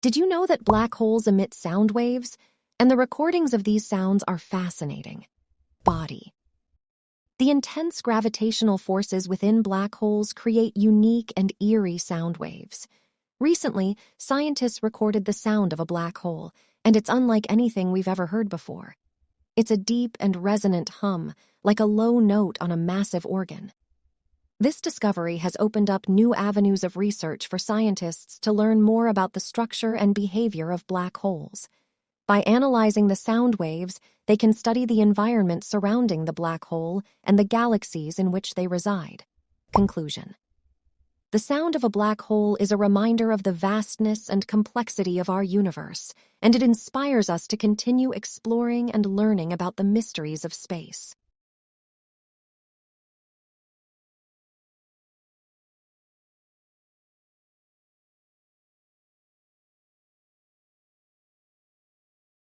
Did you know that black holes emit sound waves? And the recordings of these sounds are fascinating. Body. The intense gravitational forces within black holes create unique and eerie sound waves. Recently, scientists recorded the sound of a black hole, and it's unlike anything we've ever heard before. It's a deep and resonant hum, like a low note on a massive organ. This discovery has opened up new avenues of research for scientists to learn more about the structure and behavior of black holes. By analyzing the sound waves, they can study the environment surrounding the black hole and the galaxies in which they reside. Conclusion. The sound of a black hole is a reminder of the vastness and complexity of our universe, and it inspires us to continue exploring and learning about the mysteries of space.